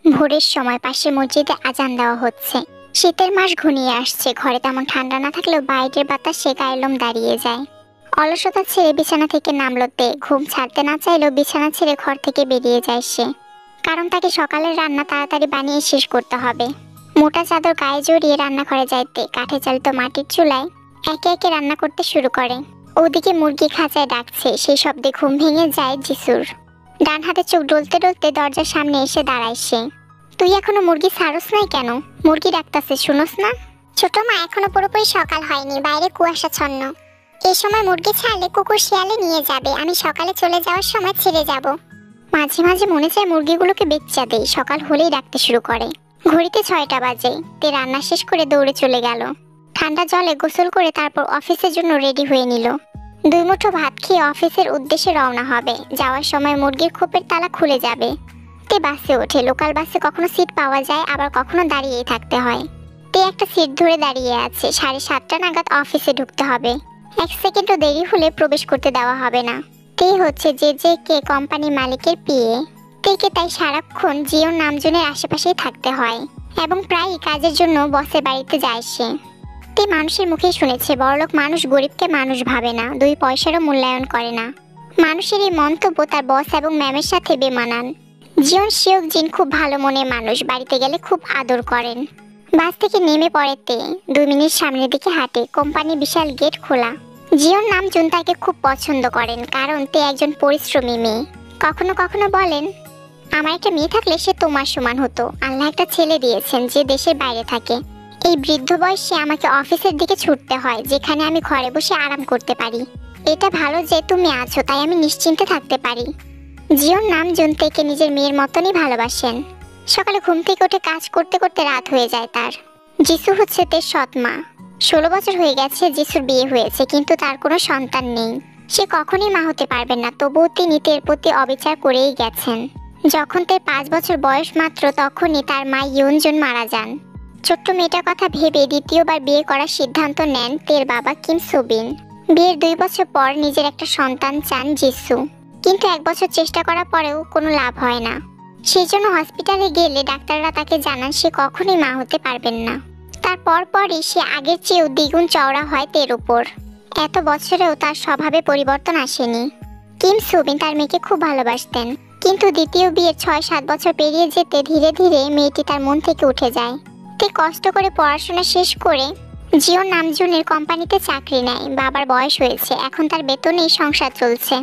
ভোরের সময় পাশে মসজিদে আজান দেওয়া হচ্ছে। শীতের মাস ঘনিয়ে আসছে। ঘরে তেমন ঠান্ডা না থাকলেও বাইরের বাতাসে গায়ের লোম দাঁড়িয়ে যায়। অলসতা ছেড়ে বিছানা থেকে নামলো তে। ঘুম ছাড়তে না চাইলেও বিছানা ছেড়ে ঘর থেকে বেরিয়ে যায় সে, কারণ তাকে সকালের রান্না তাড়াতাড়ি বানিয়ে শেষ করতে হবে। মোটা চাদর গায়ে জড়িয়ে রান্নাঘরে যাইতে কাঠে চালিত মাটির চুলায় একে একে রান্না করতে শুরু করে। ওদিকে মুরগি খাঁচায় ডাকছে, সেই শব্দে ঘুম ভেঙে যায় যিশুর। ডান হাতে চোখ ডলতে ডলতে দরজার সামনে এসে দাঁড়ায় সে। তুই এখনো মুরগি ছাড়স নাই কেন? মুরগি ডাকতাছে, শুনোস না? ছোট মা, এখনো পুরোপুরি সকাল হয়নি, বাইরে কুয়াশাচ্ছন্ন। এই সময় মুরগি ছাড়লে কুকুর শিয়ালে নিয়ে যাবে, আমি সকালে চলে যাওয়ার সময় ছেড়ে যাব। মাঝে মাঝে মনে চায় মুরগিগুলোকে বেচ্চা দেই। সকাল হলেই ডাকতে শুরু করে। ঘড়িতে 6টা বাজে। তে রান্না শেষ করে দৌড়ে চলে গেল। ঠান্ডা জলে গোসল করে তারপর অফিসের জন্য রেডি হয়ে নিল। 2 মুঠো ভাত খেয়ে অফিসের উদ্দেশ্যে রওনা হবে। যাওয়ার সময় মুরগির খোপের তালা খুলে যাবে। তে বাসে ওঠে। লোকাল বাসে কখনো সিট পাওয়া যায়, আবার কখনো দাঁড়িয়েই থাকতে হয়। তে একটা সিট ধরে দাঁড়িয়ে আছে। 7:30 নাগাদ অফিসে ঢুকতে হবে। 1 সেকেন্ডও দেরি হলে প্রবেশ করতে দেওয়া হবে না। তে হচ্ছে JJK কোম্পানি মালিকের পিএ। তেকে তাই সারাক্ষণ জিও নামজনের আশেপাশেই থাকতে হয় এবং প্রায়ই কাজের জন্য বসের বাড়িতে যায় সে। তে মানুষের মুখেই শুনেছে বড়লোক মানুষ গরিবকে মানুষ ভাবে না, 2 পয়সারও মূল্যায়ন করে না। মানুষের এই মন্তব্য তার বস এবং ম্যামের সাথে বেমানান। জিওন শিওক জিন খুব ভালো মনের মানুষ, বাড়িতে গেলে খুব আদর করেন। বাস থেকে নেমে পড়ে তে। 2 মিনিট সামনের দিকে হাঁটে। কোম্পানি বিশাল গেট খোলা। জিওন নামজুন তাকে খুব পছন্দ করেন, কারণ তে একজন পরিশ্রমী মেয়ে। কখনো কখনো বলেন, আমার একটা মেয়ে থাকলে সে তোমার সমান হতো। আল্লাহ একটা ছেলে দিয়েছেন যে দেশের বাইরে থাকে। এই বৃদ্ধ বয়সে আমাকে অফিসের দিকে ছুটতে হয়, যেখানে আমি ঘরে বসে আরাম করতে পারি। এটা ভালো যে তুমি আছো, তাই আমি নিশ্চিন্তে থাকতে পারি। জিওন নামজুন তেকে নিজের মেয়ের মতনই ভালোবাসেন। সকালে ঘুম থেকে উঠে কাজ করতে করতে রাত হয়ে যায় তার। যিশু হচ্ছে তের সৎ মা। 16 বছর হয়ে গেছে যিশুর বিয়ে হয়েছে, কিন্তু তার কোনো সন্তান নেই। সে কখনোই মা হতে পারবেন না, তবুও তিনি তের প্রতি অবিচার করেই গেছেন। যখন তের 5 বছর বয়স মাত্র, তখনই তার মা ইয়ুনজুন মারা যান। ছোট্ট মেয়েটার কথা ভেবে দ্বিতীয়বার বিয়ে করার সিদ্ধান্ত নেন তের বাবা কিম সুবিন। বিয়ের 2 বছর পর নিজের একটা সন্তান চান যিশু, কিন্তু 1 বছর চেষ্টা করার পরেও কোনো লাভ হয় না। সেই জন্য হসপিটালে গেলে ডাক্তাররা তাকে জানান সে কখনোই মা হতে পারবেন না। তারপরই সে আগের চেয়েও দ্বিগুণ চওড়া হয় তের উপর। এত বছরেও তার স্বভাবে পরিবর্তন আসেনি। কিম সুবিন তার মেয়েকে খুব ভালোবাসতেন, কিন্তু দ্বিতীয় বিয়ের 6-7 বছর পেরিয়ে যেতে ধীরে ধীরে মেয়েটি তার মন থেকে উঠে যায়। তে কষ্ট করে পড়াশোনা শেষ করে জিও নামজুনের কোম্পানিতে চাকরি নেয়। বাবার বয়স হয়েছে, এখন তার বেতনেই সংসার চলছে।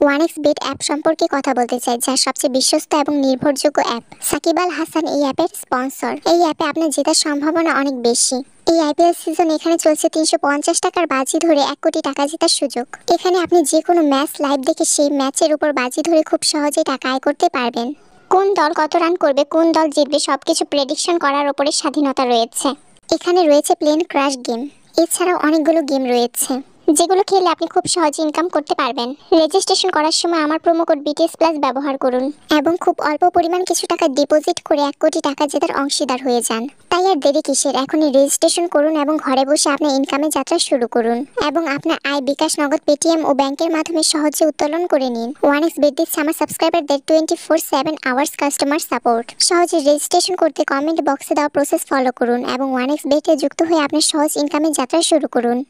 1xBet অ্যাপ সম্পর্কে কথা বলতে চাই, যা সবচেয়ে বিশ্বস্ত এবং নির্ভরযোগ্য অ্যাপ। সাকিব আল হাসান এই অ্যাপের স্পন্সর। এই অ্যাপে আপনার জেতার সম্ভাবনা অনেক বেশি। এই IPL সিজন এখানে চলছে। 350 টাকার বাজি ধরে 1 কোটি টাকা জেতার সুযোগ। এখানে আপনি যে কোনো ম্যাচ লাইভ দেখে সেই ম্যাচের উপর বাজি ধরে খুব সহজেই টাকা আয় করতে পারবেন। কোন দল কত রান করবে, কোন দল জিতবে, সবকিছু প্রেডিকশন করার উপরে স্বাধীনতা রয়েছে। এখানে রয়েছে প্লেন ক্রাশ গেম। এছাড়াও অনেকগুলো গেম রয়েছে যেগুলো খেলে আপনি খুব সহজে ইনকাম করতে পারবেন। রেজিস্ট্রেশন করার সময় আমার প্রোমো কোড BTS+ ব্যবহার করুন এবং খুব অল্প পরিমাণ কিছু টাকা ডিপোজিট করে 1 কোটি টাকা জেতার অংশীদার হয়ে যান। তাই আর দেরি কিসের, এখনই রেজিস্ট্রেশন করুন এবং ঘরে বসে আপনার ইনকামের যাত্রা শুরু করুন এবং আপনার আয় বিকাশ, নগদ, পেটিএম ও ব্যাংকের মাধ্যমে সহজে উত্তোলন করে নিন। 1xBet দিচ্ছে আমার সাবস্ক্রাইবারদের 24/7 আওয়ার্স কাস্টমার সাপোর্ট। সহজে রেজিস্ট্রেশন করতে কমেন্ট বক্সে দেওয়া প্রসেস ফলো করুন এবং 1xBet এ যুক্ত হয়ে আপনার সহজ ইনকামের যাত্রা শুরু করুন।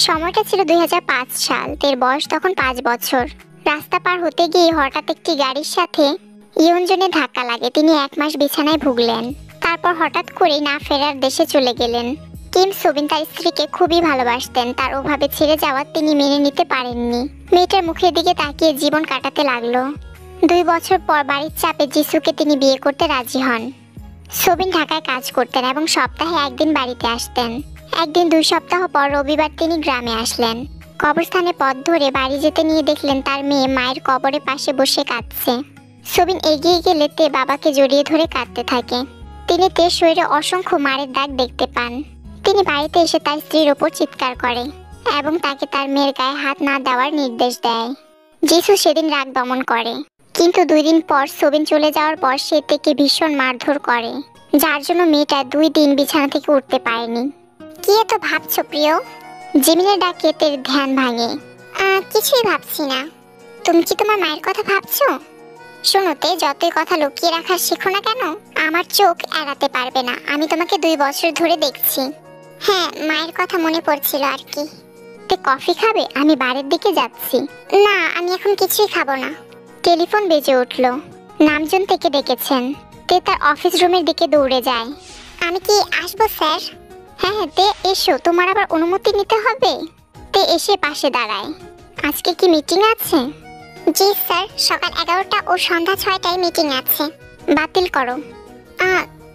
সময়টা ছিল 2005 সাল। তের বয়স তখন 5 বছর। রাস্তা পার হতে গিয়ে হঠাৎ একটি গাড়ির সাথে ইয়ুনজুনের ধাক্কা লাগে। তিনি 1 মাস বিছানায় ভুগলেন। তারপর হঠাৎ করেই না ফেরার দেশে চলে গেলেন। কিম সুবিন তার স্ত্রীকে খুবই ভালোবাসতেন। তার ওভাবে ছেড়ে যাওয়া তিনি মেনে নিতে পারেননি। মেয়েটার মুখের দিকে তাকিয়ে জীবন কাটাতে লাগলো। 2 বছর পর বাড়ির চাপে যিশুকে তিনি বিয়ে করতে রাজি হন। সুবিন ঢাকায় কাজ করতেন এবং সপ্তাহে 1 দিন বাড়িতে আসতেন। একদিন 2 সপ্তাহ পর রবিবার তিনি গ্রামে আসলেন। কবরস্থানে পথ ধরে বাড়ি যেতে নিয়ে দেখলেন তার মেয়ে মায়ের কবরের পাশে বসে কাঁদছে। সুবিন এগিয়ে গেলে তে বাবাকে জড়িয়ে ধরে কাঁদতে থাকে। তিনি তের শরীরে অসংখ্য মারের দাগ দেখতে পান। তিনি বাড়িতে এসে তার স্ত্রীর ওপর চিৎকার করে এবং তাকে তার মেয়ের গায়ে হাত না দেওয়ার নির্দেশ দেয়। যিশু সেদিন রাগ দমন করে। কিন্তু 2 দিন পর সোবিন চলে যাওয়ার পর সে তেকে ভীষণ মারধর করে, যার জন্য মেয়েটা 2 দিন বিছানা থেকে উঠতে পারেনি। কি এত ভাবছো প্রিয়? জিমিনের ডাকে তের ধ্যান ভাঙে। কিছুই ভাবছি না। তুমি কি তোমার মায়ের কথা ভাবছো? শোনোতে, যতই কথা লুকিয়ে রাখার শেখো না কেন, আমার চোখ এড়াতে পারবে না। আমি তোমাকে 2 বছর ধরে দেখছি। হ্যাঁ, মায়ের কথা মনে পড়ছিল আর কি। তে কফি খাবে? আমি বাড়ির দিকে যাচ্ছি। না, আমি এখন কিছুই খাবো না। টেলিফোন বেজে উঠল। নামজন থেকে ডেকেছেন। তে তার অফিস রুমের দিকে দৌড়ে যায়। আমি কি আসবো স্যার? হ্যাঁ হ্যাঁ, তে এসো, তোমার আবার অনুমতি নিতে হবে। তে এসে পাশে দাঁড়ায়। আজকে কি মিটিং আছে? জি স্যার, সকাল 11টা ও সন্ধ্যা 6টায় মিটিং আছে। বাতিল করো।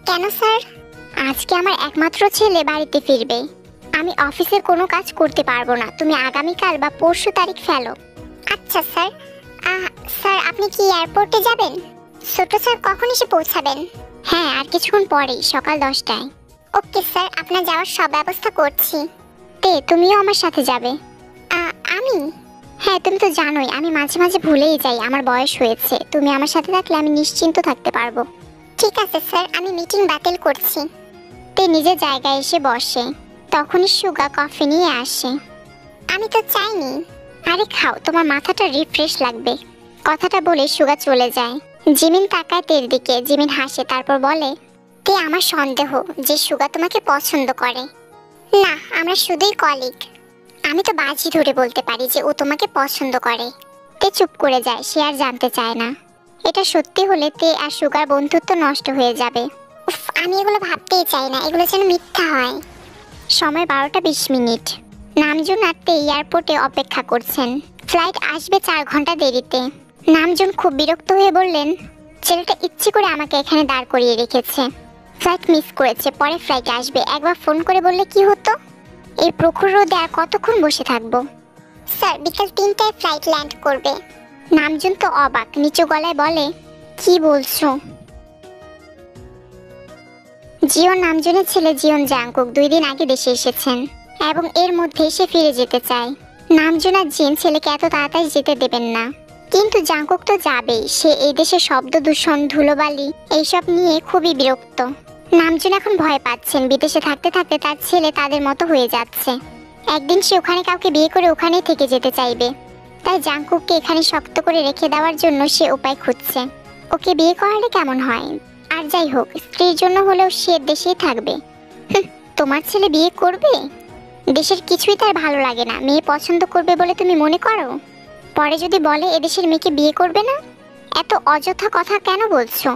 কেন স্যার? আজকে আমার একমাত্র ছেলে বাড়িতে ফিরবে। আমি অফিসের কোনো কাজ করতে পারবো না। তুমি আগামীকাল বা পরশু তারিখ ফেলো। আচ্ছা স্যার। স্যার, আপনি কি এয়ারপোর্টে যাবেন? ছোট স্যার কখন এসে পৌঁছাবেন? হ্যাঁ, আর কিছুক্ষণ পরেই, সকাল 10টায়। ওকে স্যার, আপনার যাওয়ার সব ব্যবস্থা করছি। তে তুমিও আমার সাথে যাবে? আমি? হ্যাঁ, তুমি তো জানোই আমি মাঝে মাঝে ভুলেই যাই, আমার বয়স হয়েছে। তুমি আমার সাথে থাকলে আমি নিশ্চিন্ত থাকতে পারবো। ঠিক আছে স্যার, আমি মিটিং বাতিল করছি। তে নিজের জায়গায় এসে বসে। তখনই সুগা কফি নিয়ে আসে। আমি তো চাইনি। আরে খাও, তোমার মাথাটা রিফ্রেশ লাগবে। কথাটা বলে সুগা চলে যায়। জিমিন তাকায় তের দিকে। জিমিন হাসে, তারপর বলে, তে আমার সন্দেহ যে সুগা তোমাকে পছন্দ করে। না, আমরা শুধুই কলিগ। আমি তো বাজি ধরে বলতে পারি যে ও তোমাকে পছন্দ করে। তে চুপ করে যায়, সে আর জানতে চায় না। এটা সত্যি হলে তে আর সুগার বন্ধুত্ব নষ্ট হয়ে যাবে। উফ, আমি এগুলো ভাবতেই চাই না, এগুলো যেন মিথ্যা হয়। সময় 12টা 20 মিনিট। নামজুন আর তে এয়ারপোর্টে অপেক্ষা করছেন। ফ্লাইট আসবে 4 ঘন্টা দেরিতে। নামজুন খুব বিরক্ত হয়ে বললেন, ছেলেটা ইচ্ছে করে আমাকে এখানে দাঁড় করিয়ে রেখেছে। ফ্লাইট মিস করেছে, পরে ফ্লাইট আসবে। একবার ফোন করে বললে কি হতো? এই প্রখর রোদে আর কতক্ষণ বসে থাকবো? স্যার, বিকাল 3টায় ফ্লাইট ল্যান্ড করবে। নামজুন তো অবাক, নিচু গলায় বলে, কি বলছো? জিওন নামজুনের ছেলে জিওন জাংকুক 2 দিন আগে দেশে এসেছেন এবং এর মধ্যে সে ফিরে যেতে চায়। নামজুন আর জিন ছেলেকে এত তাড়াতাড়ি যেতে দেবেন না। কিন্তু জাংকুক তো যাবেই। সে এই দেশে শব্দ দূষণ, ধুলোবালি এইসব নিয়ে খুবই বিরক্ত। নামজুন এখন ভয় পাচ্ছেন, বিদেশে থাকতে থাকতে তার ছেলে তাদের মতো হয়ে যাচ্ছে। একদিন সে ওখানে কাউকে বিয়ে করে ওখানেই থেকে যেতে চাইবে। তাই জাংকুককে এখানে শক্ত করে রেখে দেওয়ার জন্য সে উপায় খুঁজছে। ওকে বিয়ে করালে কেমন হয়? আর যাই হোক, স্ত্রীর জন্য হলেও সে দেশেই থাকবে। তোমার ছেলে বিয়ে করবে? দেশের কিছুই তার ভালো লাগে না। মেয়ে পছন্দ করবে বলে তুমি মনে করো? পরে যদি বলে এদেশের মেয়েকে বিয়ে করবে না? এত অযথা কথা কেন বলছো?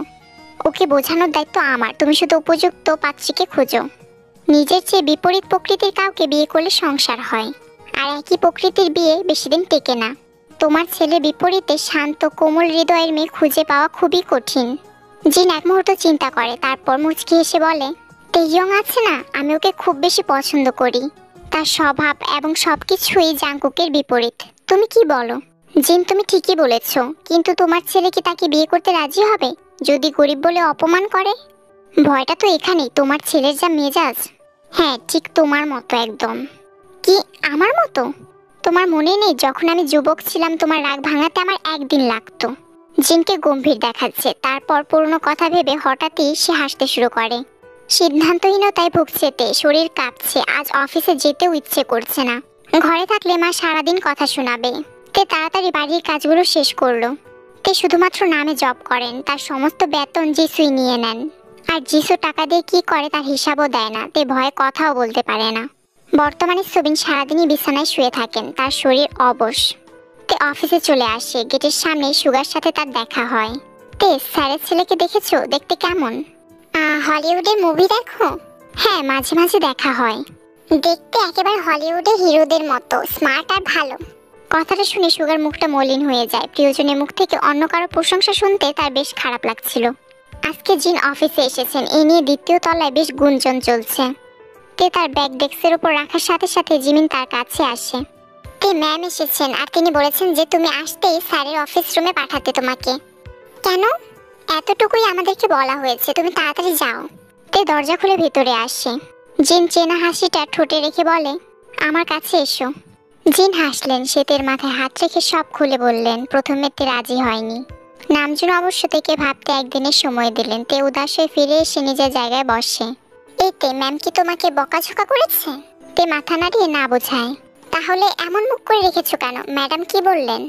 ওকে বোঝানোর দায়িত্ব আমার। তুমি শুধু উপযুক্ত পাত্রীকে খোঁজো। নিজের চেয়ে বিপরীত প্রকৃতির কাউকে বিয়ে করলে সংসার হয়, আর একই প্রকৃতির বিয়ে বেশি দিন টেকে না। তোমার ছেলে বিপরীতে শান্ত কোমল হৃদয়ের মেয়ে খুঁজে পাওয়া খুবই কঠিন। জিন এক মুহূর্ত চিন্তা করে, তারপর মুচকি হেসে বলে, তেইয়ং আছে না, আমি ওকে খুব বেশি পছন্দ করি। তার স্বভাব এবং সবকিছুই জাংকুকের বিপরীত। তুমি কি বলো? জিন, তুমি ঠিকই বলেছ, কিন্তু তোমার ছেলে কি তাকে বিয়ে করতে রাজি হবে যদি গরিব বলে অপমান করে? ভয়টা তো এখানেই, তোমার ছেলের যা মেজাজ। হ্যাঁ, ঠিক তোমার মতো একদম। কি আমার মতো? তোমার মনে নেই যখন আমি যুবক ছিলাম তোমার রাগ ভাঙাতে আমার 1 দিন লাগতো? জিনকে গম্ভীর দেখাচ্ছে। তারপর পুরনো কথা ভেবে হঠাৎই সে হাসতে শুরু করে। সিদ্ধান্তহীনতায় ভুগছে তে, শরীর কাঁপছে। আজ অফিসে যেতেও ইচ্ছে করছে না। ঘরে থাকলে মা সারাদিন কথা শোনাবে। তে তাড়াতাড়ি বাড়ির কাজগুলো শেষ করলো। তে শুধুমাত্র নামে জব করেন, তার সমস্ত বেতন যিশুই নিয়ে নেন। আর যিশু টাকা দিয়ে কি করে তার হিসাবও দেয় না। তে ভয়ে কথাও বলতে পারে না। বর্তমানে সোবিন সারাদিনই বিছানায় শুয়ে থাকেন, তার শরীর অবশ। তে অফিসে চলে আসে। গেটের সামনে সুগার সাথে তার দেখা হয়। তে, স্যারের ছেলেকে দেখেছো? দেখতে কেমন? হলিউডের মুভি দেখো? হ্যাঁ, মাঝে মাঝে দেখা হয়। দেখতে একেবারে হলিউডের হিরোদের মতো, স্মার্ট আর ভালো। কথাটা শুনে সুগার মুখটা মলিন হয়ে যায়। প্রিয়জনের মুখ থেকে অন্য কারো প্রশংসা শুনতে তার বেশ খারাপ লাগছিল। আজকে জিন অফিসে এসেছেন, এ নিয়ে 2য় তলায় বেশ গুঞ্জন চলছে। তে তার ব্যাগ ডেস্কের উপর রাখার সাথে সাথে জিমিন তার কাছে আসে। তে ম্যাম এসেছেন, আর তিনি বলেছেন যে তুমি আসতেই স্যারের অফিস রুমে পাঠাতে তোমাকে। কেন? এতটুকুই আমাদেরকে বলা হয়েছে, তুমি তাড়াতাড়ি যাও। তে দরজা খুলে ভেতরে আসে। জিন চেনা হাসিটা ঠোঁটে রেখে বলে, আমার কাছে এসো। জিন হাসলেন। সে তের মাথায় হাত রেখে সব খুলে বললেন। প্রথমে তে রাজি হয়নি। নামজুন অবশ্য থেকে ভাবতে একদিনের সময় দিলেন। তে উদাস হয়ে ফিরে এসে নিজের জায়গায় বসে। এতে ম্যাম কি তোমাকে বকাঝকা করেছে? তে মাথা নাড়িয়ে না বোঝায়। তাহলে এমন মুখ করে রেখেছো কেন? ম্যাডাম কি বললেন?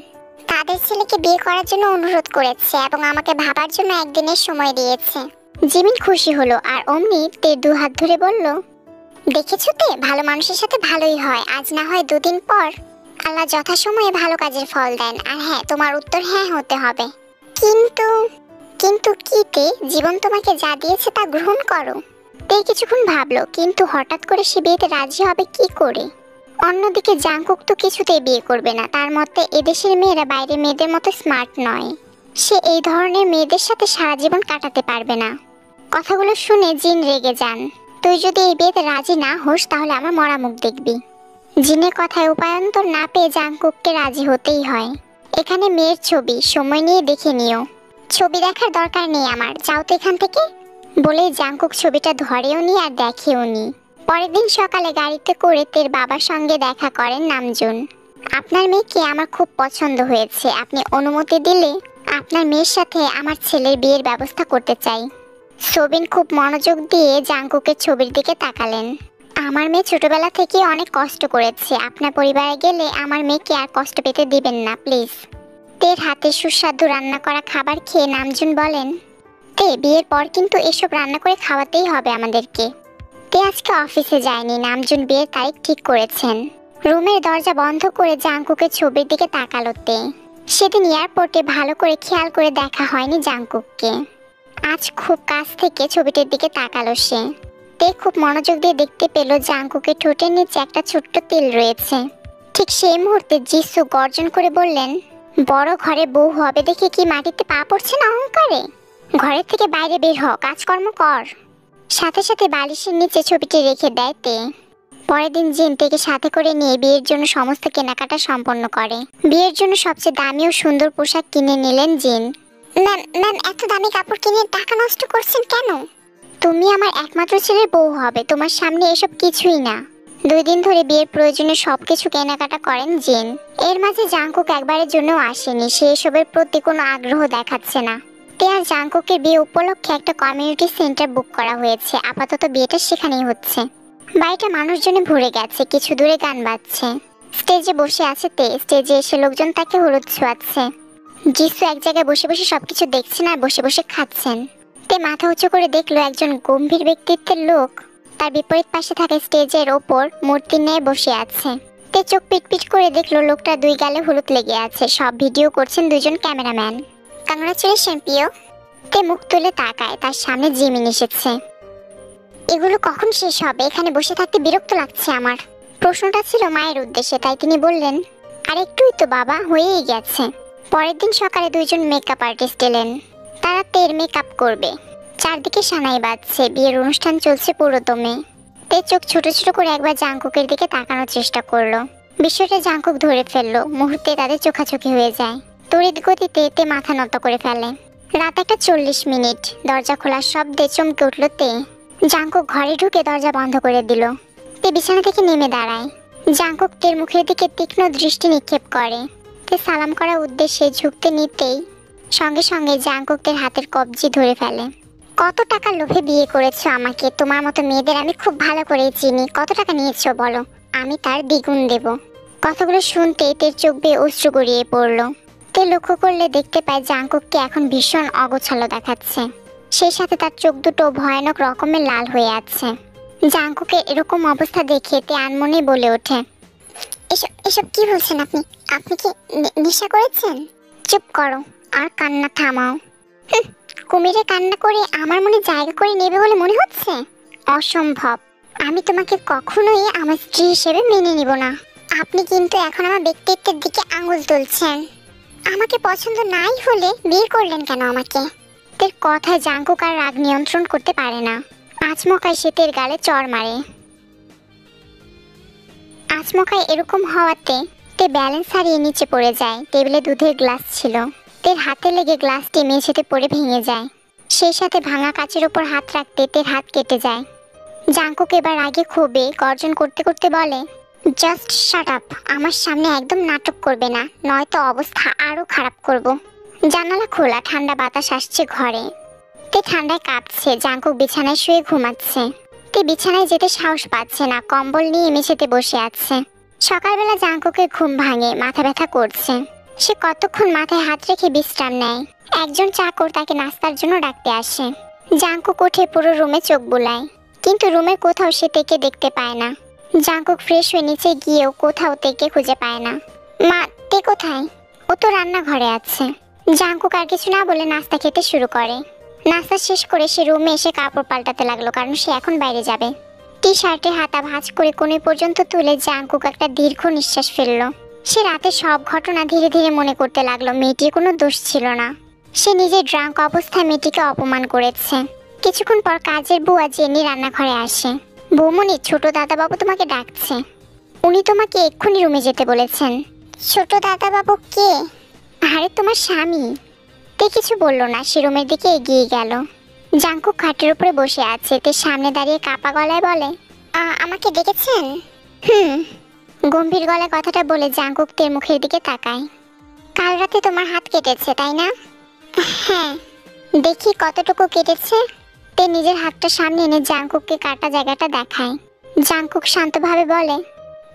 তাদের ছেলেকে বিয়ে করার জন্য অনুরোধ করেছে এবং আমাকে ভাবার জন্য একদিনের সময় দিয়েছে। জিমিন খুশি হলো আর অমনি তে দু হাত ধরে বলল, দেখেছো তে, ভালো মানুষের সাথে ভালোই হয়, আজ না হয় দুদিন পর। আল্লাহ যথাসময়ে ভালো কাজের ফল দেন। আর হ্যাঁ, তোমার উত্তর হ্যাঁ হতে হবে। কিন্তু কিন্তু কি তে, জীবন তোমাকে যা দিয়েছে তা গ্রহণ করো। তে কিছুক্ষণ ভাবলো, কিন্তু হঠাৎ করে সে বিয়েতে রাজি হবে কি করে? অন্যদিকে জাংকুক তো কিছুতেই বিয়ে করবে না। তার মতে এদেশের মেয়েরা বাইরের মেয়েদের মতো স্মার্ট নয়। সে এই ধরনের মেয়েদের সাথে সারা জীবন কাটাতে পারবে না। কথাগুলো শুনে জিন রেগে যান। তুই যদি এই বিয়েতে রাজি না হোস তাহলে আমার মরা মুখ দেখবি। জিনের কথায় উপায়ন্তর না পেয়ে জাংকুককে রাজি হতেই হয়। এখানে মেয়ের ছবি, সময় নিয়ে দেখে নিও। ছবি দেখার দরকার নেই আমার, যাও তো এখান থেকে। বলেই জাংকুক ছবিটা ধরেও নি আর দেখেও নি। পরের দিন সকালে গাড়িতে করে তের বাবার সঙ্গে দেখা করেন নামজুন। আপনার মেয়েকে আমার খুব পছন্দ হয়েছে, আপনি অনুমতি দিলে আপনার মেয়ের সাথে আমার ছেলের বিয়ের ব্যবস্থা করতে চাই। সোবিন খুব মনোযোগ দিয়ে জাংকুকের ছবির দিকে তাকালেন। আমার মেয়ে ছোটবেলা থেকে অনেক কষ্ট করেছে, আপনার পরিবারে গেলে আমার মেয়েকে আর কষ্ট পেতে দিবেন না প্লিজ। তের হাতে সুস্বাদু রান্না করা খাবার খেয়ে নামজুন বলেন, তে বিয়ের পর কিন্তু এসব রান্না করে খাওয়াতেই হবে আমাদেরকে। তে আজকে অফিসে যায়নি, নামজুন বিয়ের তারিখ ঠিক করেছেন। রুমের দরজা বন্ধ করে জাংকুকের ছবির দিকে তাকালো তে। সেদিন এয়ারপোর্টে ভালো করে খেয়াল করে দেখা হয়নি জাংকুককে। আজ খুব কাছ থেকে ছবিটির দিকে তাকালো সে। তে খুব মনোযোগ দিয়ে দেখতে পেল জাংকুকের ঠোঁটের নিচে একটা ছোট্ট তিল রয়েছে। ঠিক সেই মুহূর্তে যিসু গর্জন করে বললেন, বড় ঘরে বউ হবে দেখে কি মাটিতে পা পড়ছে না অহংকারে? ঘরের থেকে বাইরে বের হ, কাজকর্ম কর। সাথে সাথে বালিশের নিচে ছবিটি রেখে দেয় তে। পরের দিন জিন থেকে সাথে করে নিয়ে বিয়ের জন্য সমস্ত কেনাকাটা সম্পন্ন করে। বিয়ের জন্য সবচেয়ে দামি ও সুন্দর পোশাক কিনে নিলেন জিন। ম্যাম ম্যাম, এত দামি কাপড় কিনে টাকা নষ্ট করছেন কেন? তুমি আমার একমাত্র ছেলের বউ হবে, তোমার সামনে এসব কিছুই না। 2 দিন ধরে বিয়ের প্রয়োজনে সবকিছু কেনাকাটা করেন জিন। এর মাঝে জাংকুক একবারের জন্যও আসেনি, সে এসবের প্রতি কোনো আগ্রহ দেখাচ্ছে না। তে আর জাংকুকের বিয়ে উপলক্ষে একটা কমিউনিটি সেন্টার বুক করা হয়েছে। আপাতত বিয়েটা সেখানেই হচ্ছে। বাড়িটা মানুষজনে ভরে গেছে, কিছু দূরে গান বাজছে। স্টেজে বসে আছে তে, স্টেজে এসে লোকজন তাকে হলুদ ছোঁয়াচ্ছে। যিসু এক জায়গায় বসে বসে সবকিছু দেখছেন আর বসে বসে খাচ্ছেন। তে মাথা উঁচু করে দেখলো একজন গম্ভীর ব্যক্তিত্বের লোক তার বিপরীত পাশে থাকা স্টেজের ওপর মূর্তি নিয়ে বসে আছে। তে চোখ পিটপিট করে দেখলো লোকটা 2 গালে হলুদ লেগে আছে। সব ভিডিও করছেন 2 জন ক্যামেরাম্যান। কংগ্রাচুলেশন প্রিয়। তে মুখ তুলে তাকায়, তার সামনে জিমিন এসেছে। এগুলো কখন শেষ হবে? এখানে বসে থাকতে বিরক্ত লাগছে আমার। প্রশ্নটা ছিল মায়ের উদ্দেশ্যে, তাই তিনি বললেন, আর একটুই তো বাবা, হয়েই গেছে। পরের দিন সকালে 2 জন মেকআপ আর্টিস্ট এলেন। তারা তের মেকআপ করবে। চারদিকে সানাই বাজছে, বিয়ের অনুষ্ঠান চলছে পুরোদমে। তে চোখ ছোট ছোট করে একবার জাংকুকের দিকে তাকানোর চেষ্টা করলো। বিষয়টা জাংকুক ধরে ফেললো। মুহূর্তে তাদের চোখাচোখি হয়ে যায়। তড়িৎ গতিতে তে মাথা নত করে ফেলে। রাত 1:40। দরজা খোলার শব্দে চমকে উঠল তে। জাংকুক ঘরে ঢুকে দরজা বন্ধ করে দিল। তে বিছানা থেকে নেমে দাঁড়ায়। জাংকুক তের মুখের দিকে তীক্ষ্ণ দৃষ্টি নিক্ষেপ করে। তে সালাম করার উদ্দেশ্যে ঝুঁকতে নিতেই সঙ্গে সঙ্গে জাংকুক তের হাতের কবজি ধরে ফেলে। কত টাকা লোভে বিয়ে করেছো আমাকে? তোমার মতো মেয়েদের আমি খুব ভালো করেই চিনি। কত টাকা নিয়েছো বলো, আমি তার দ্বিগুণ দেব। কথাগুলো শুনতে তের চোখ বেয়ে অশ্রু গড়িয়ে পড়লো। তে লক্ষ্য করলে দেখতে পায় জাংকুককে এখন ভীষণ অগোছালো দেখাচ্ছে। সেই সাথে তার চোখ দুটো ভয়ানক রকমের লাল হয়ে আছে। জাংকুকের এরকম অবস্থা দেখে তে আনমনে বলে ওঠে, এসব এসব কি বলছেন আপনি? আপনি কি নেশা করেছেন? চুপ করো আর কান্না থামাও। কুমিরে কান্না করে আমার মনে জায়গা করে নেবে বলে মনে হচ্ছে? অসম্ভব। আমি তোমাকে কখনোই আমার স্ত্রী হিসেবে মেনে নিব না। আপনি কিন্তু এখন আমার ব্যক্তিত্বের দিকে আঙুল তুলছেন। আমাকে পছন্দ নাই হলে বিয়ে করলেন কেন আমাকে? তের কথায় জাংকুক আর রাগ নিয়ন্ত্রণ করতে পারে না। আচমকায় সে তের গালে চড় মারে। আচমকায় এরকম হওয়াতে তে ব্যালেন্স হারিয়ে নিচে পড়ে যায়। টেবিলে দুধের গ্লাস ছিল, তের হাতে লেগে গ্লাসটি মেঝেতে পড়ে ভেঙে যায়। সেই সাথে ভাঙা কাচের উপর হাত রাখতে তের হাত কেটে যায়। জাংকুক এবার আগে ক্ষোভে গর্জন করতে করতে বলে, জাস্ট শাট আপ। আমার সামনে একদম নাটক করবে না, নয়তো অবস্থা আরো খারাপ করব। জানালা খোলা, ঠান্ডা বাতাস আসছে ঘরে। তে ঠান্ডায় কাঁপছে। জাঙ্কুক বিছানায় শুয়ে ঘুমাচ্ছে। তে বিছানায় যেতে সাহস পাচ্ছে না, কম্বল নিয়ে মেঝেতে বসে আছে। সকালবেলা জাঙ্কুকের ঘুম ভাঙে, মাথা ব্যথা করছে। সে কতক্ষণ মাথায় হাত রেখে বিশ্রাম নেয়। একজন চাকর তাকে নাস্তার জন্য ডাকতে আসে। জাঙ্কুক উঠে পুরো রুমে চোখ বুলায়, কিন্তু রুমের কোথাও সে তেকে দেখতে পায় না। জাঙ্কুক ফ্রেশ হয়ে নিচে গিয়েও কোথাও তেকে খুঁজে পায় না। মা, তে কোথায়? ও তো রান্নাঘরে আছে। জাঙ্কুক আর কিছু না বলে নাস্তা খেতে শুরু করে। নাস্তা শেষ করে সে রুমে এসে কাপড় পাল্টাতে লাগলো, কারণ সে এখন বাইরে যাবে। টি শার্টে হাতা ভাঁজ করে কোণে পর্যন্ত তুলে জাঙ্কুক একটা দীর্ঘ নিঃশ্বাস ফেললো। সে রাতে সব ঘটনা ধীরে ধীরে মনে করতে লাগলো। মেয়েটির কোনো দোষ ছিল না। সে নিজে ড্রাঙ্ক অবস্থায় মেয়েটিকে অপমান করেছে। কিছুক্ষণ পর কাজের বুয়া জেনি রান্নাঘরে আসে। বৌমনি, ছোট দাদাবাবু তোমাকে ডাকছে। উনি তোমাকে এক্ষুনি রুমে যেতে বলেছেন। ছোট দাদাবাবু কে? আরে তোমার স্বামী। তে কিছু বললো না, সে রুমের দিকে এগিয়ে গেল। জাঙ্কুক খাটের উপরে বসে আছে। তে সামনে দাঁড়িয়ে কাপা গলায় বলে, আমাকে ডেকেছেন? গম্ভীর গলায় কথাটা বলে জাঙ্কুক তের মুখের দিকে তাকায়। কাল রাতে তোমার হাত কেটেছে, তাই না? হ্যাঁ। দেখি কতটুকু কেটেছে। তে নিজের হাতটা সামনে এনে জাঙ্কুককে কাটা জায়গাটা দেখায়। জাঙ্কুক শান্তভাবে বলে,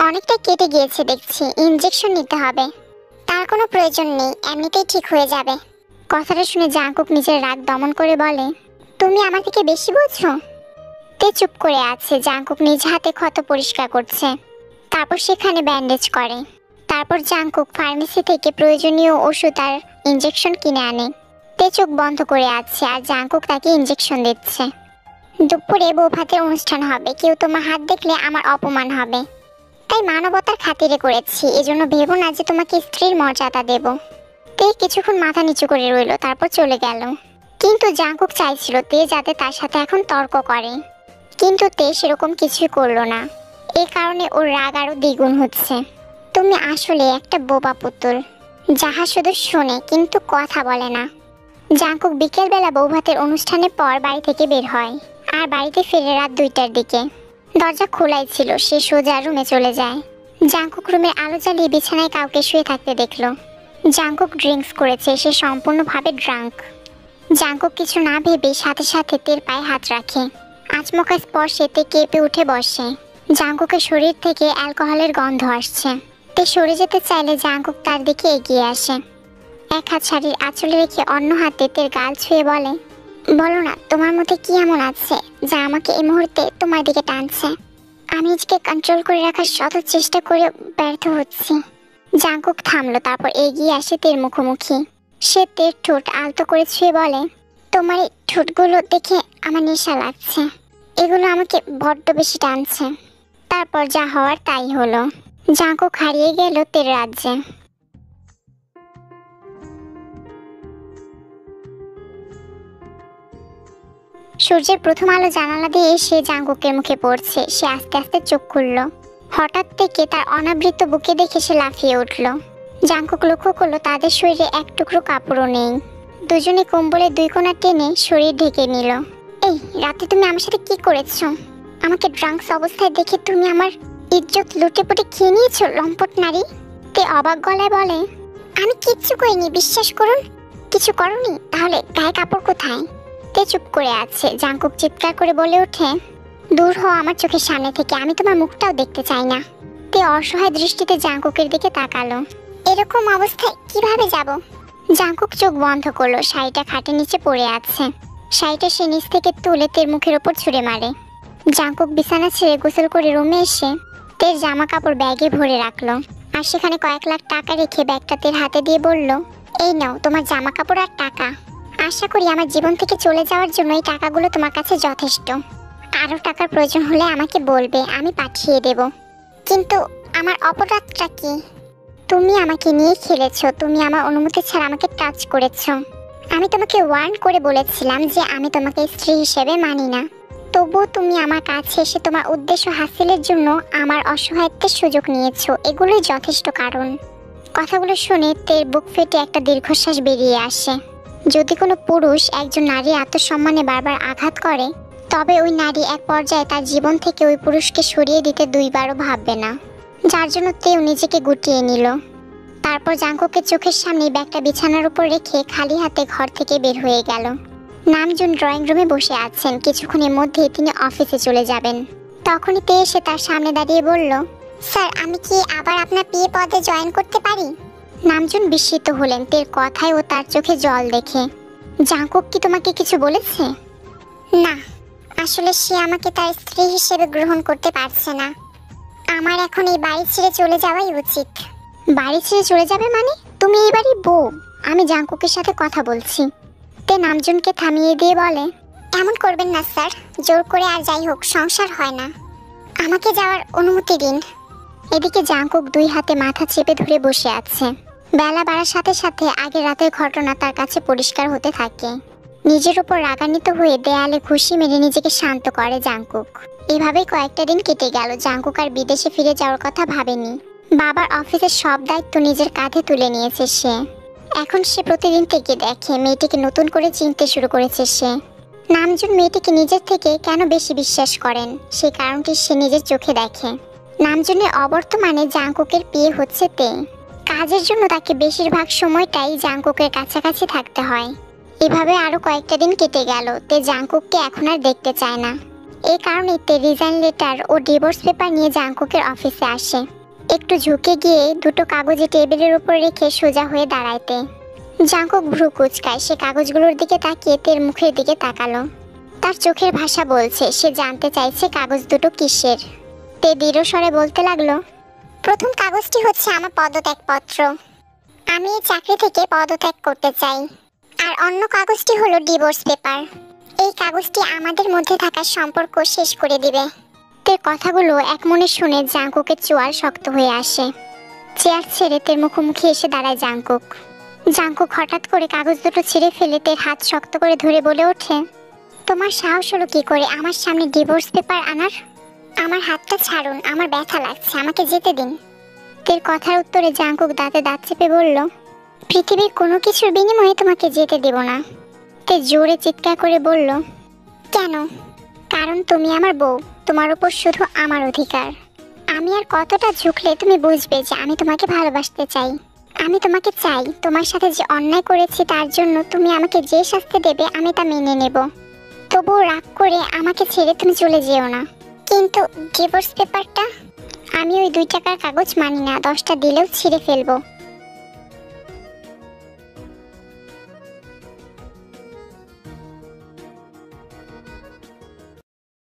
অনেকটা কেটে গিয়েছে দেখছি, ইনজেকশন নিতে হবে। তার কোনো প্রয়োজন নেই, এমনিতেই ঠিক হয়ে যাবে। কথাটা শুনে জাঙ্কুক নিজের রাগ দমন করে বলে, তুমি আমার থেকে বেশি বোঝো। তে চুপ করে আছে। জাঙ্কুক নিজ হাতে ক্ষত পরিষ্কার করছে, তারপর সেখানে ব্যান্ডেজ করে। তারপর জাঙ্কুক ফার্মেসি থেকে প্রয়োজনীয় ওষুধ আর ইনজেকশন কিনে আনে। তে চোখ বন্ধ করে আছে আর জাঙ্কুক তাকে ইনজেকশন দিচ্ছে। দুপুরে বউ ভাতের অনুষ্ঠান হবে, কেউ তোমার হাত দেখলে আমার অপমান হবে, তাই মানবতার খাতিরে করেছি। এজন্য ভেবো না যে তোমাকে স্ত্রীর মর্যাদা দেব। তে কিছুক্ষণ মাথা নিচু করে রইল, তারপর চলে গেল। কিন্তু জাঙ্কুক চাইছিল তে যাতে তার সাথে এখন তর্ক করে, কিন্তু তে সেরকম কিছুই করলো না। এই কারণে ওর রাগ আরো দ্বিগুণ হচ্ছে। তুমি আসলে একটা বোবা পুতুল, যাহা শুধু শোনে কিন্তু কথা বলে না। জাঙ্কুক বিকেলবেলা বৌভাতের অনুষ্ঠানের পর বাড়ি থেকে বের হয় আর বাড়িতে ফিরে রাত 2টার দিকে। দরজা খোলাই ছিল। সে সোজা রুমে চলে যায়। জাঙ্কুক রুমের আলো জ্বালিয়ে বিছানায় কাউকে শুয়ে থাকতে দেখলো। জাঙ্কুক ড্রিঙ্কস করেছে, সে সম্পূর্ণভাবে ড্রাঙ্ক। জাঙ্কুক কিছু না ভেবে সাথে সাথে তের পায়ে হাত রাখে। আচমকা স্পর্শে তে কেঁপে উঠে বসে। জাঙ্কুকের শরীর থেকে অ্যালকোহলের গন্ধ আসছে। তে সরে যেতে চাইলে জাঙ্কুক তার দিকে এগিয়ে আসে। এক হাত শাড়ির আঁচলে রেখে অন্য হাতে তের গাল ছুঁয়ে বলে, বলো না তোমার মধ্যে কি এমন আছে যা আমাকে এই মুহূর্তে তোমার দিকে টানছে? আমি নিজেকে কন্ট্রোল করে রাখার শত চেষ্টা করে ব্যর্থ হচ্ছি। জাঙ্কুক থামলো, তারপর এগিয়ে আসে তের মুখোমুখি। সে তের ঠোঁট আলতো করে ছুঁয়ে বলে, তোমার এই ঠোঁটগুলো দেখে আমার নেশা লাগছে। এগুলো আমাকে বড্ড বেশি টানছে। তারপর যা হওয়ার তাই হলো। জাঙ্কুক হারিয়ে গেল তের রাজ্যে। সূর্যের প্রথম আলো জানালা দিয়ে এসে জাঙ্কুকের মুখে পড়ছে। সে আস্তে আস্তে চোখ খুলল। হঠাৎ থেকে তার অনাবৃত বুকে দেখে সে লাফিয়ে উঠল। জাঙ্কুক লক্ষ্য করলো তাদের শরীরে এক টুকরো কাপড়ও নেই। দুজনে কম্বলের 2 কোণা টেনে শরীর ঢেকে নিল। এই রাতে তুমি আমার সাথে কি করেছো? আমাকে ড্রাঙ্কস অবস্থায় দেখে তুমি আমার ইজ্জত লুটে পুটে খেয়ে নিয়েছো, লম্পট নারী। তে অবাক গলায় বলে, আমি কিচ্ছু করিনি, বিশ্বাস করুন। কিছু করনি? তাহলে গায়ে কাপড় কোথায়? তে চুপ করে আছে। জাঙ্কুক চিৎকার করে বলে ওঠে, দূর হও আমার চোখের সামনে থেকে, আমি তোমার মুখটাও দেখতে চাই না। তে অসহায় দৃষ্টিতে জাঙ্কুকের দিকে তাকালো। এরকম অবস্থায় কিভাবে যাব? জাঙ্কুক চোখ বন্ধ করলো। শাড়িটা খাটের নিচে পড়ে আছে। শাড়িটা সে নিচ থেকে তুলে তের মুখের ওপর ছুঁড়ে মারে। জাঙ্কুক বিছানা ছেড়ে গোসল করে রুমে এসে তের জামা কাপড় ব্যাগে ভরে রাখলো আর সেখানে কয়েক লাখ টাকা রেখে ব্যাগটা তের হাতে দিয়ে বলল, এই নাও তোমার জামা কাপড় আর টাকা। আশা করি আমার জীবন থেকে চলে যাওয়ার জন্য এই টাকাগুলো তোমার কাছে যথেষ্ট। আরো টাকার প্রয়োজন হলে আমাকে বলবে, আমি পাঠিয়ে দেব। কিন্তু আমার অপরাধটা কি? তুমি আমাকে নিয়ে খেলেছো, তুমি আমার অনুমতি ছাড়া আমাকে টাচ করেছো। আমি তোমাকে ওয়ার্ন করে বলেছিলাম যে আমি তোমাকে স্ত্রী হিসেবে মানি না, তবুও তুমি আমার কাছে এসে তোমার উদ্দেশ্য হাসিলের জন্য আমার অসহায়ত্বের সুযোগ নিয়েছো। এগুলোই যথেষ্ট কারণ। কথাগুলো শুনে তের বুক ফেটে একটা দীর্ঘশ্বাস বেরিয়ে আসে। যদি কোনো পুরুষ একজন নারীর আত্মসম্মানে বারবার আঘাত করে, তবে ওই নারী এক পর্যায়ে তার জীবন থেকে ওই পুরুষকে সরিয়ে দিতে 2বারও ভাববে না, যার জন্য তেও নিজেকে গুটিয়ে নিল। তারপর জাঙ্কুকের চোখের সামনে ব্যাগটা বিছানার উপর রেখে খালি হাতে ঘর থেকে বের হয়ে গেল। নামজুন ড্রয়িং রুমে বসে আছেন, কিছুক্ষণের মধ্যেই তিনি অফিসে চলে যাবেন। তখনই তে এসে তার সামনে দাঁড়িয়ে বলল, স্যার, আমি কি আবার আপনার পিএ পদে জয়েন করতে পারি? নামজুন বিস্মিত হলেন তের কথায় ও তার চোখে জল দেখে। জাঙ্কুক কি তোমাকে কিছু বলেছে? না, আসলে সে আমাকে তার স্ত্রী হিসেবে গ্রহণ করতে পারছে না। আমার এখন এই বাড়ি ছেড়ে চলে যাওয়াই উচিত। বাড়ি ছেড়ে চলে যাবে মানে? তুমি এই বাড়ির বউ। আমি জাঙ্কুকের সাথে কথা বলছি। তে নামজুনকে থামিয়ে দিয়ে বলে, এমন করবেন না স্যার, জোর করে আর যাই হোক সংসার হয় না। আমাকে যাওয়ার অনুমতি দিন। এদিকে জাঙ্কুক দুই হাতে মাথা চেপে ধরে বসে আছে। বেলা বাড়ার সাথে সাথে আগের রাতের ঘটনা তার কাছে পরিষ্কার হতে থাকে। নিজের উপর রাগান্বিত হয়ে দেয়ালে ঘুষি মেরে নিজেকে শান্ত করে জাঙ্কুক। এভাবেই কয়েকটা দিন কেটে গেল। জাঙ্কুক আর বিদেশে ফিরে যাওয়ার কথা ভাবেনি। বাবার অফিসের সব দায়িত্ব নিজের কাঁধে তুলে নিয়েছে সে। এখন সে প্রতিদিন থেকে দেখে মেয়েটিকে নতুন করে চিনতে শুরু করেছে সে। নামজুন মেয়েটিকে নিজের থেকে কেন বেশি বিশ্বাস করেন সেই কারণটি সে নিজের চোখে দেখে। নামজুনের অবর্তমানে জাঙ্কুকের বিয়ে হচ্ছে তে। কাজের জন্য তাকে বেশিরভাগ সময়টাই জাঙ্কুকের কাছাকাছি থাকতে হয়। এভাবে আরো কয়েকটা দিন কেটে গেল। তে জাঙ্কুককে এখন আর দেখতে চায় না। এই কারণে তে রিজাইন লেটার ও ডিভোর্স পেপার নিয়ে জাঙ্কুকের অফিসে আসে। একটু ঝুঁকে গিয়ে দুটো কাগজে টেবিলের উপর রেখে সোজা হয়ে দাঁড়াইতে জাঙ্কুক ভ্রু কুঁচকায়। সে কাগজগুলোর দিকে তাকিয়ে তের মুখের দিকে তাকালো। তার চোখের ভাষা বলছে সে জানতে চাইছে কাগজ দুটো কিসের। তে দৃঢ় স্বরে বলতে লাগলো, প্রথম কাগজটি হচ্ছে আমার পদত্যাগপত্র। আমি এই চাকরি থেকে পদত্যাগ করতে চাই। আর অন্য কাগজটি হলো ডিভোর্স পেপার। এই কাগজটি আমাদের মধ্যে থাকা সম্পর্ক শেষ করে দিবে। তের কথাগুলো এক মনে শুনে জাঙ্কুকের চোয়াল শক্ত হয়ে আসে। চেয়ার ছেড়ে তের মুখোমুখি এসে দাঁড়ায় জাঙ্কুক। জাঙ্কুক হঠাৎ করে কাগজ দুটো ছিঁড়ে ফেলে তের হাত শক্ত করে ধরে বলে ওঠে, তোমার সাহস হলো কি করে আমার সামনে ডিভোর্স পেপার আনার? আমার হাতটা ছাড়ুন, আমার ব্যথা লাগছে, আমাকে যেতে দিন। তের কথার উত্তরে জাঙ্কুক দাঁতে দাঁত চেপে বলল, পৃথিবীর কোনো কিছুর বিনিময়ে তোমাকে যেতে দেব না। তে জোরে চিৎকার করে বলল, কেন? কারণ তুমি আমার বউ, তোমার উপর শুধু আমার অধিকার। আমি আর কতটা ঝুঁকলে তুমি বুঝবে যে আমি তোমাকে ভালোবাসতে চাই। আমি তোমাকে চাই। তোমার সাথে যে অন্যায় করেছি তার জন্য তুমি আমাকে যে শাস্তি দেবে আমি তা মেনে নেব। তবুও রাগ করে আমাকে ছেড়ে তুমি চলে যেও না। কিন্তু ডিভোর্স পেপারটা? আমি ওই 2 টাকার কাগজ মানি না, 10টা দিলেও ছিঁড়ে ফেলবো।